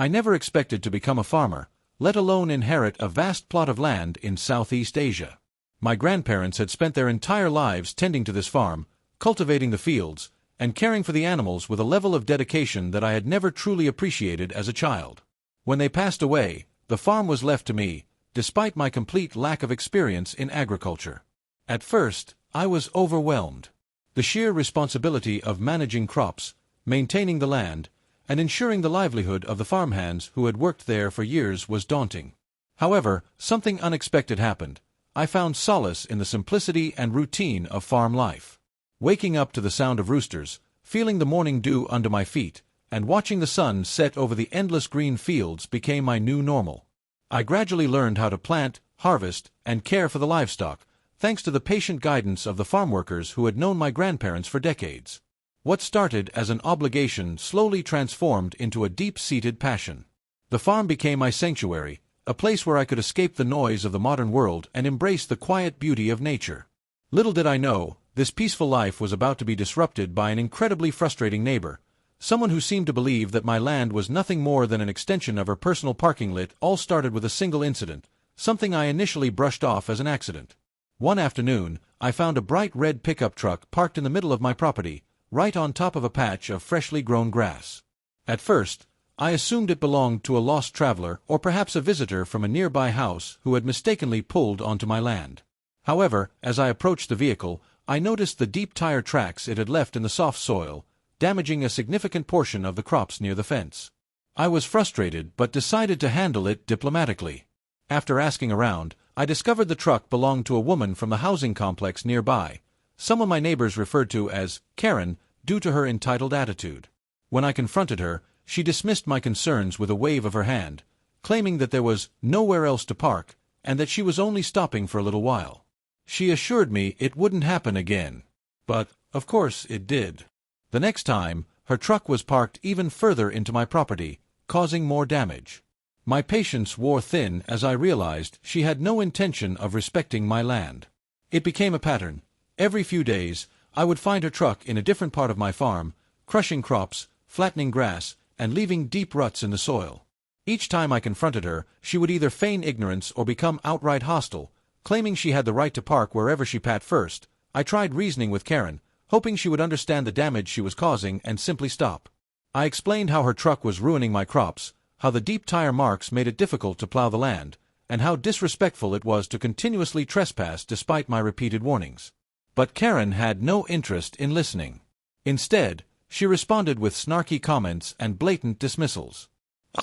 I never expected to become a farmer, let alone inherit a vast plot of land in Southeast Asia. My grandparents had spent their entire lives tending to this farm, cultivating the fields, and caring for the animals with a level of dedication that I had never truly appreciated as a child. When they passed away, the farm was left to me, despite my complete lack of experience in agriculture. At first, I was overwhelmed. The sheer responsibility of managing crops, maintaining the land, and ensuring the livelihood of the farmhands who had worked there for years was daunting. However, something unexpected happened. I found solace in the simplicity and routine of farm life. Waking up to the sound of roosters, feeling the morning dew under my feet, and watching the sun set over the endless green fields became my new normal. I gradually learned how to plant, harvest, and care for the livestock, thanks to the patient guidance of the farm workers who had known my grandparents for decades. What started as an obligation slowly transformed into a deep-seated passion. The farm became my sanctuary, a place where I could escape the noise of the modern world and embrace the quiet beauty of nature. Little did I know, this peaceful life was about to be disrupted by an incredibly frustrating neighbor, someone who seemed to believe that my land was nothing more than an extension of her personal parking lot. All started with a single incident, something I initially brushed off as an accident. One afternoon, I found a bright red pickup truck parked in the middle of my property, right on top of a patch of freshly grown grass. At first, I assumed it belonged to a lost traveler or perhaps a visitor from a nearby house who had mistakenly pulled onto my land. However, as I approached the vehicle, I noticed the deep tire tracks it had left in the soft soil, damaging a significant portion of the crops near the fence. I was frustrated but decided to handle it diplomatically. After asking around, I discovered the truck belonged to a woman from the housing complex nearby, someone my neighbors referred to as Karen due to her entitled attitude. When I confronted her, she dismissed my concerns with a wave of her hand, claiming that there was nowhere else to park and that she was only stopping for a little while. She assured me it wouldn't happen again. But, of course, it did. The next time, her truck was parked even further into my property, causing more damage. My patience wore thin as I realized she had no intention of respecting my land. It became a pattern. Every few days, I would find her truck in a different part of my farm, crushing crops, flattening grass, and leaving deep ruts in the soil. Each time I confronted her, she would either feign ignorance or become outright hostile, claiming she had the right to park wherever she passed first. I tried reasoning with Karen, hoping she would understand the damage she was causing and simply stop. I explained how her truck was ruining my crops, how the deep tire marks made it difficult to plow the land, and how disrespectful it was to continuously trespass despite my repeated warnings. But Karen had no interest in listening. Instead, she responded with snarky comments and blatant dismissals.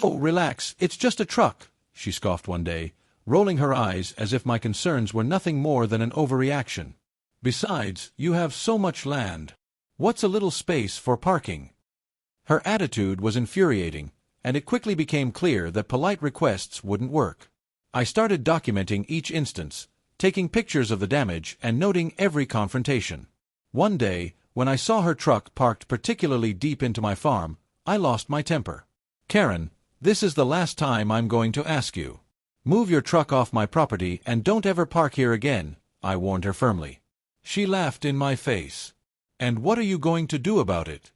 "Oh, relax, it's just a truck," she scoffed one day, rolling her eyes as if my concerns were nothing more than an overreaction. "Besides, you have so much land. What's a little space for parking?" Her attitude was infuriating, and it quickly became clear that polite requests wouldn't work. I started documenting each instance, taking pictures of the damage and noting every confrontation. One day, when I saw her truck parked particularly deep into my farm, I lost my temper. "Karen, this is the last time I'm going to ask you. Move your truck off my property and don't ever park here again," I warned her firmly. She laughed in my face. "And what are you going to do about it?"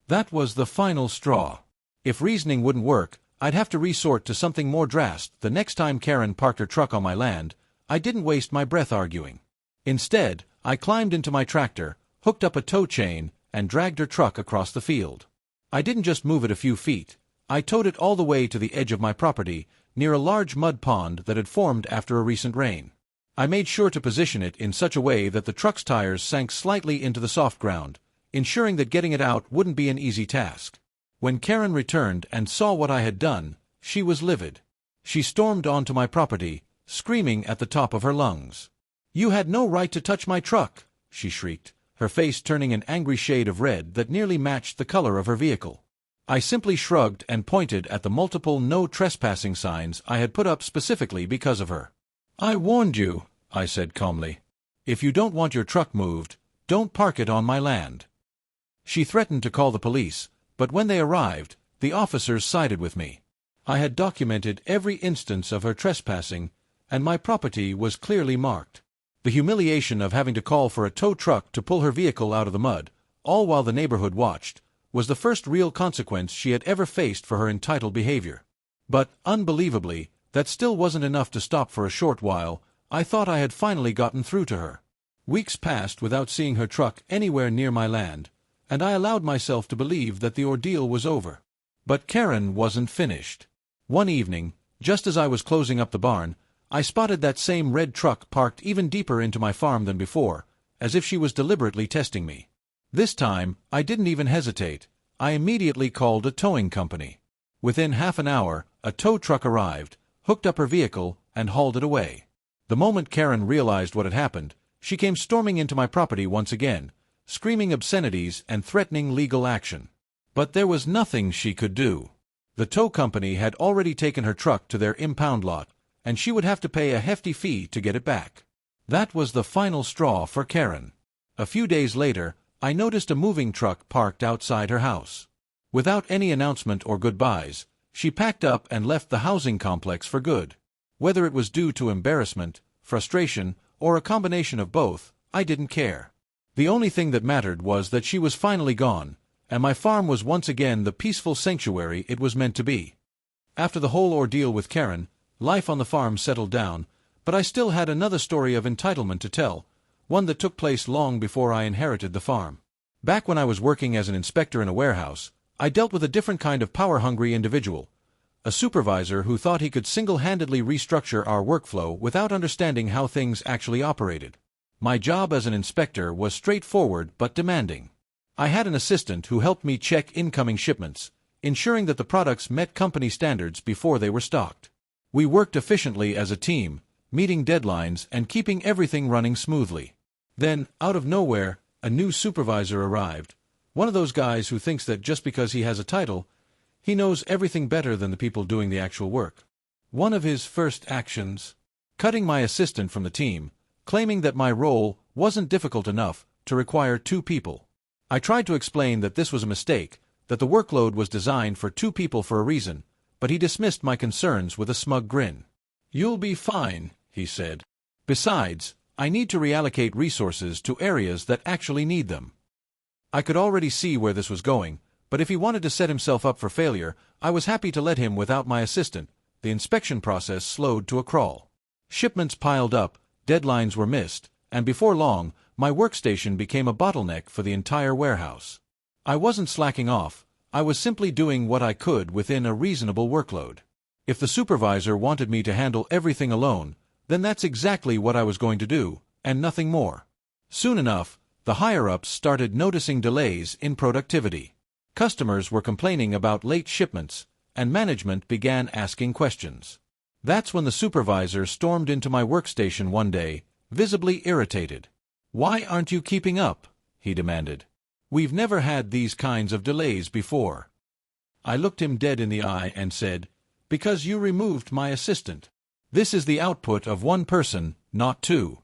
That was the final straw. If reasoning wouldn't work, I'd have to resort to something more drastic. The next time Karen parked her truck on my land, I didn't waste my breath arguing. Instead, I climbed into my tractor, hooked up a tow chain, and dragged her truck across the field. I didn't just move it a few feet. I towed it all the way to the edge of my property, near a large mud pond that had formed after a recent rain. I made sure to position it in such a way that the truck's tires sank slightly into the soft ground, ensuring that getting it out wouldn't be an easy task. When Karen returned and saw what I had done, she was livid. She stormed onto my property, screaming at the top of her lungs. "You had no right to touch my truck," she shrieked, her face turning an angry shade of red that nearly matched the color of her vehicle. I simply shrugged and pointed at the multiple no trespassing signs I had put up specifically because of her. "I warned you," I said calmly. "If you don't want your truck moved, don't park it on my land." She threatened to call the police, but when they arrived, the officers sided with me. I had documented every instance of her trespassing, and my property was clearly marked. The humiliation of having to call for a tow truck to pull her vehicle out of the mud, all while the neighborhood watched, was the first real consequence she had ever faced for her entitled behavior. But, unbelievably, that still wasn't enough to stop for a short while. I thought I had finally gotten through to her. Weeks passed without seeing her truck anywhere near my land, and I allowed myself to believe that the ordeal was over. But Karen wasn't finished. One evening, just as I was closing up the barn, I spotted that same red truck parked even deeper into my farm than before, as if she was deliberately testing me. This time, I didn't even hesitate. I immediately called a towing company. Within half an hour, a tow truck arrived, hooked up her vehicle, and hauled it away. The moment Karen realized what had happened, she came storming into my property once again, screaming obscenities and threatening legal action. But there was nothing she could do. The tow company had already taken her truck to their impound lot, and she would have to pay a hefty fee to get it back. That was the final straw for Karen. A few days later, I noticed a moving truck parked outside her house. Without any announcement or goodbyes, she packed up and left the housing complex for good. Whether it was due to embarrassment, frustration, or a combination of both, I didn't care. The only thing that mattered was that she was finally gone, and my farm was once again the peaceful sanctuary it was meant to be. After the whole ordeal with Karen, life on the farm settled down, but I still had another story of entitlement to tell, one that took place long before I inherited the farm. Back when I was working as an inspector in a warehouse, I dealt with a different kind of power-hungry individual, a supervisor who thought he could single-handedly restructure our workflow without understanding how things actually operated. My job as an inspector was straightforward but demanding. I had an assistant who helped me check incoming shipments, ensuring that the products met company standards before they were stocked. We worked efficiently as a team, meeting deadlines and keeping everything running smoothly. Then, out of nowhere, a new supervisor arrived, one of those guys who thinks that just because he has a title, he knows everything better than the people doing the actual work. One of his first actions, cutting my assistant from the team, claiming that my role wasn't difficult enough to require 2 people. I tried to explain that this was a mistake, that the workload was designed for 2 people for a reason, but he dismissed my concerns with a smug grin. "You'll be fine," he said. "Besides, I need to reallocate resources to areas that actually need them." I could already see where this was going, but if he wanted to set himself up for failure, I was happy to let him without my assistant. The inspection process slowed to a crawl. Shipments piled up, deadlines were missed, and before long, my workstation became a bottleneck for the entire warehouse. I wasn't slacking off, I was simply doing what I could within a reasonable workload. If the supervisor wanted me to handle everything alone, then that's exactly what I was going to do, and nothing more. Soon enough, the higher-ups started noticing delays in productivity. Customers were complaining about late shipments, and management began asking questions. That's when the supervisor stormed into my workstation one day, visibly irritated. "Why aren't you keeping up?" he demanded. "We've never had these kinds of delays before." I looked him dead in the eye and said, "Because you removed my assistant. This is the output of 1 person, not 2.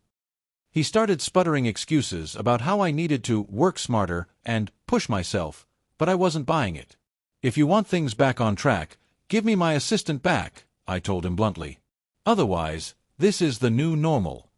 He started sputtering excuses about how I needed to work smarter and push myself, but I wasn't buying it. "If you want things back on track, give me my assistant back," I told him bluntly. "Otherwise, this is the new normal."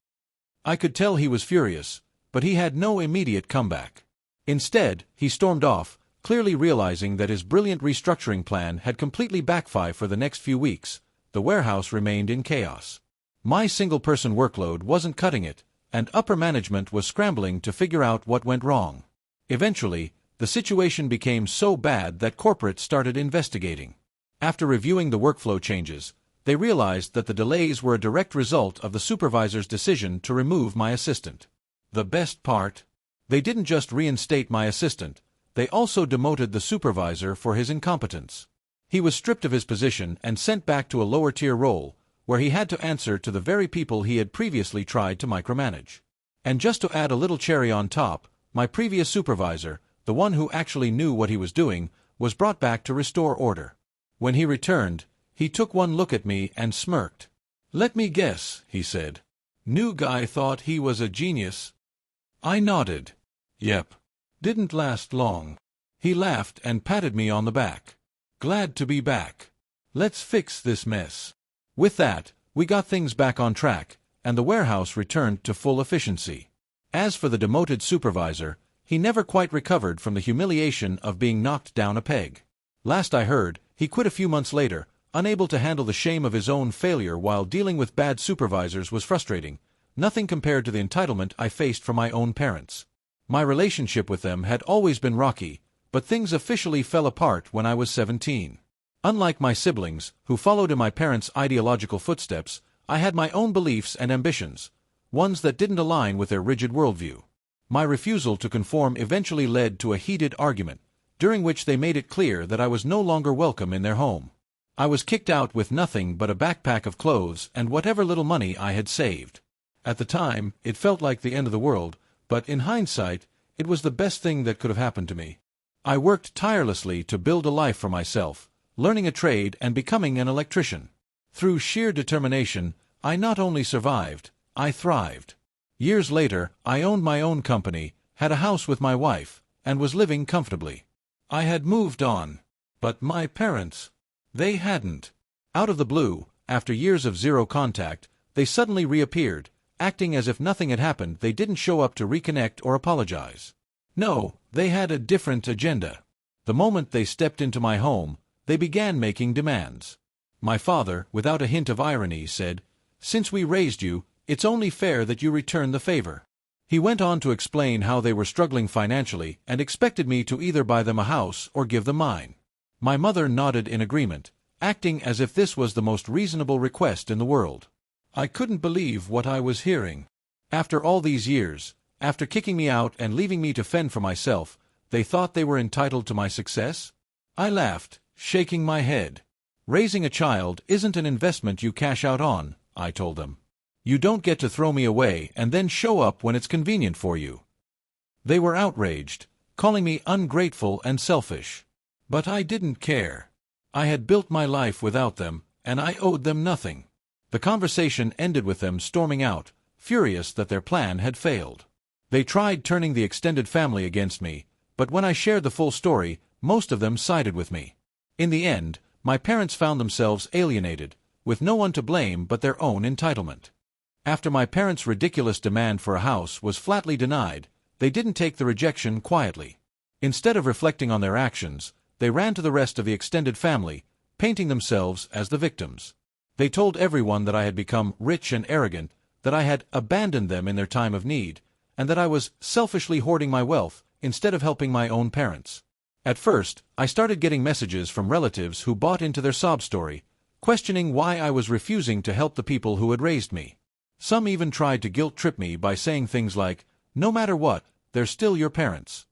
I could tell he was furious, but he had no immediate comeback. Instead, he stormed off, clearly realizing that his brilliant restructuring plan had completely backfired. For the next few weeks, the warehouse remained in chaos. My single-person workload wasn't cutting it, and upper management was scrambling to figure out what went wrong. Eventually, the situation became so bad that corporate started investigating. After reviewing the workflow changes, they realized that the delays were a direct result of the supervisor's decision to remove my assistant. The best part? They didn't just reinstate my assistant, they also demoted the supervisor for his incompetence. He was stripped of his position and sent back to a lower-tier role, where he had to answer to the very people he had previously tried to micromanage. And just to add a little cherry on top, my previous supervisor, the one who actually knew what he was doing, was brought back to restore order. When he returned, he took one look at me and smirked. "Let me guess," he said. "New guy thought he was a genius?" I nodded. "Yep. Didn't last long." He laughed and patted me on the back. "Glad to be back. Let's fix this mess." With that, we got things back on track, and the warehouse returned to full efficiency. As for the demoted supervisor, He never quite recovered from the humiliation of being knocked down a peg. Last I heard, he quit a few months later. Unable to handle the shame of his own failure while dealing with bad supervisors was frustrating, nothing compared to the entitlement I faced from my own parents. My relationship with them had always been rocky, but things officially fell apart when I was 17. Unlike my siblings, who followed in my parents' ideological footsteps, I had my own beliefs and ambitions, ones that didn't align with their rigid worldview. My refusal to conform eventually led to a heated argument, during which they made it clear that I was no longer welcome in their home. I was kicked out with nothing but a backpack of clothes and whatever little money I had saved. At the time, it felt like the end of the world, but in hindsight, it was the best thing that could have happened to me. I worked tirelessly to build a life for myself, learning a trade and becoming an electrician. Through sheer determination, I not only survived, I thrived. Years later, I owned my own company, had a house with my wife, and was living comfortably. I had moved on. But my parents, they hadn't. Out of the blue, after years of zero contact, they suddenly reappeared, acting as if nothing had happened. They didn't show up to reconnect or apologize. No, they had a different agenda. The moment they stepped into my home, they began making demands. My father, without a hint of irony, said, "Since we raised you, it's only fair that you return the favor." He went on to explain how they were struggling financially and expected me to either buy them a house or give them mine. My mother nodded in agreement, acting as if this was the most reasonable request in the world. I couldn't believe what I was hearing. After all these years, after kicking me out and leaving me to fend for myself, they thought they were entitled to my success? I laughed, shaking my head. "Raising a child isn't an investment you cash out on," I told them. "You don't get to throw me away and then show up when it's convenient for you." They were outraged, calling me ungrateful and selfish. But I didn't care. I had built my life without them, and I owed them nothing. The conversation ended with them storming out, furious that their plan had failed. They tried turning the extended family against me, but when I shared the full story, most of them sided with me. In the end, my parents found themselves alienated, with no one to blame but their own entitlement. After my parents' ridiculous demand for a house was flatly denied, they didn't take the rejection quietly. Instead of reflecting on their actions, they ran to the rest of the extended family, painting themselves as the victims. They told everyone that I had become rich and arrogant, that I had abandoned them in their time of need, and that I was selfishly hoarding my wealth instead of helping my own parents. At first, I started getting messages from relatives who bought into their sob story, questioning why I was refusing to help the people who had raised me. Some even tried to guilt-trip me by saying things like, "No matter what, they're still your parents."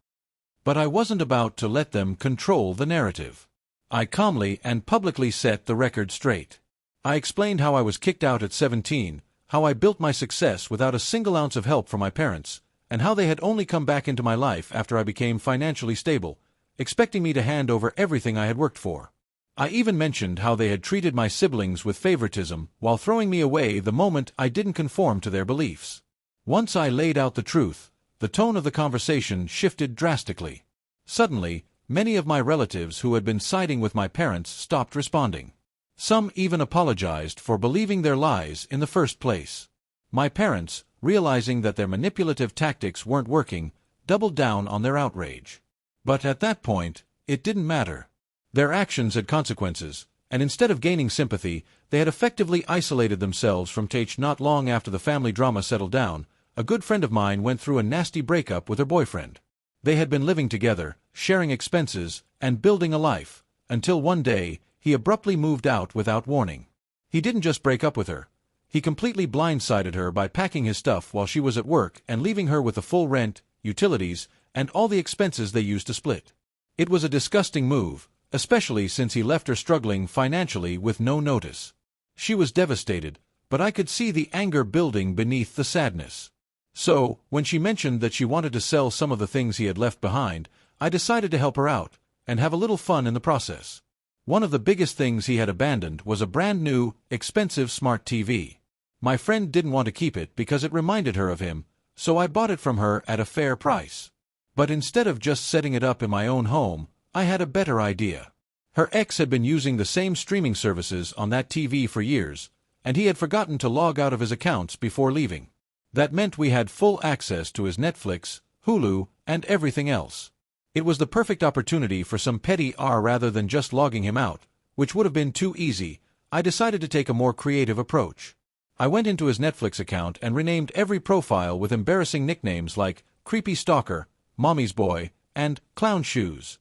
But I wasn't about to let them control the narrative. I calmly and publicly set the record straight. I explained how I was kicked out at 17, how I built my success without a single ounce of help from my parents, and how they had only come back into my life after I became financially stable, expecting me to hand over everything I had worked for. I even mentioned how they had treated my siblings with favoritism while throwing me away the moment I didn't conform to their beliefs. Once I laid out the truth, the tone of the conversation shifted drastically. Suddenly, many of my relatives who had been siding with my parents stopped responding. Some even apologized for believing their lies in the first place. My parents, realizing that their manipulative tactics weren't working, doubled down on their outrage. But at that point, it didn't matter. Their actions had consequences, and instead of gaining sympathy, they had effectively isolated themselves from Tate. Not long after the family drama settled down, a good friend of mine went through a nasty breakup with her boyfriend. They had been living together, sharing expenses, and building a life, until one day, he abruptly moved out without warning. He didn't just break up with her. He completely blindsided her by packing his stuff while she was at work and leaving her with the full rent, utilities, and all the expenses they used to split. It was a disgusting move, especially since he left her struggling financially with no notice. She was devastated, but I could see the anger building beneath the sadness. So, when she mentioned that she wanted to sell some of the things he had left behind, I decided to help her out, and have a little fun in the process. One of the biggest things he had abandoned was a brand new, expensive smart TV. My friend didn't want to keep it because it reminded her of him, so I bought it from her at a fair price. But instead of just setting it up in my own home, I had a better idea. Her ex had been using the same streaming services on that TV for years, and he had forgotten to log out of his accounts before leaving. That meant we had full access to his Netflix, Hulu, and everything else. It was the perfect opportunity for some petty R rather than just logging him out, which would have been too easy. I decided to take a more creative approach. I went into his Netflix account and renamed every profile with embarrassing nicknames like Creepy Stalker, Mommy's Boy, and Clown Shoes.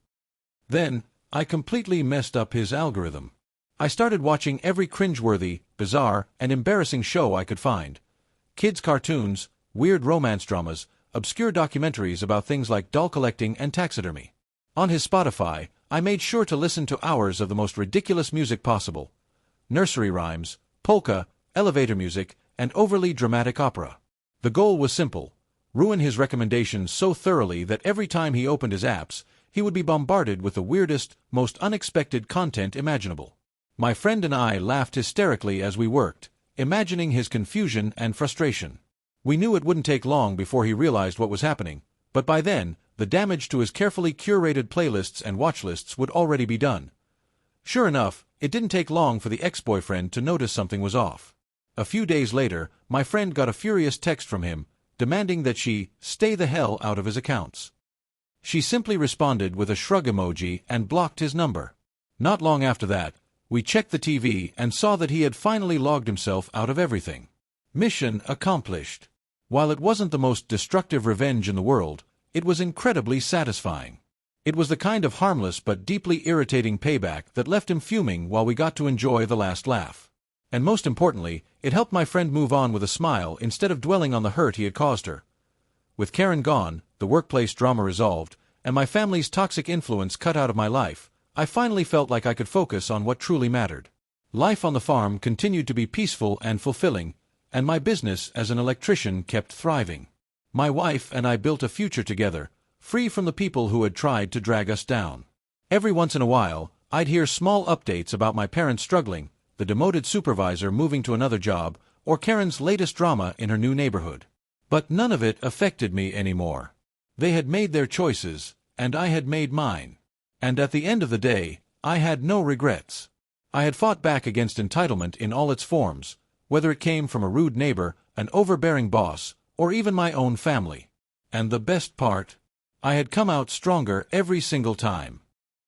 Then, I completely messed up his algorithm. I started watching every cringeworthy, bizarre, and embarrassing show I could find. Kids' cartoons, weird romance dramas, obscure documentaries about things like doll collecting and taxidermy. On his Spotify, I made sure to listen to hours of the most ridiculous music possible. Nursery rhymes, polka, elevator music, and overly dramatic opera. The goal was simple: ruin his recommendations so thoroughly that every time he opened his apps, he would be bombarded with the weirdest, most unexpected content imaginable. My friend and I laughed hysterically as we worked, imagining his confusion and frustration. We knew it wouldn't take long before he realized what was happening, but by then, the damage to his carefully curated playlists and watchlists would already be done. Sure enough, it didn't take long for the ex-boyfriend to notice something was off. A few days later, my friend got a furious text from him, demanding that she stay the hell out of his accounts. She simply responded with a shrug emoji and blocked his number. Not long after that, we checked the TV and saw that he had finally logged himself out of everything. Mission accomplished. While it wasn't the most destructive revenge in the world, it was incredibly satisfying. It was the kind of harmless but deeply irritating payback that left him fuming while we got to enjoy the last laugh. And most importantly, it helped my friend move on with a smile instead of dwelling on the hurt he had caused her. With Karen gone, the workplace drama resolved, and my family's toxic influence cut out of my life, I finally felt like I could focus on what truly mattered. Life on the farm continued to be peaceful and fulfilling, and my business as an electrician kept thriving. My wife and I built a future together, free from the people who had tried to drag us down. Every once in a while, I'd hear small updates about my parents struggling, the demoted supervisor moving to another job, or Karen's latest drama in her new neighborhood. But none of it affected me anymore. They had made their choices, and I had made mine. And at the end of the day, I had no regrets. I had fought back against entitlement in all its forms, whether it came from a rude neighbor, an overbearing boss, or even my own family. And the best part? I had come out stronger every single time.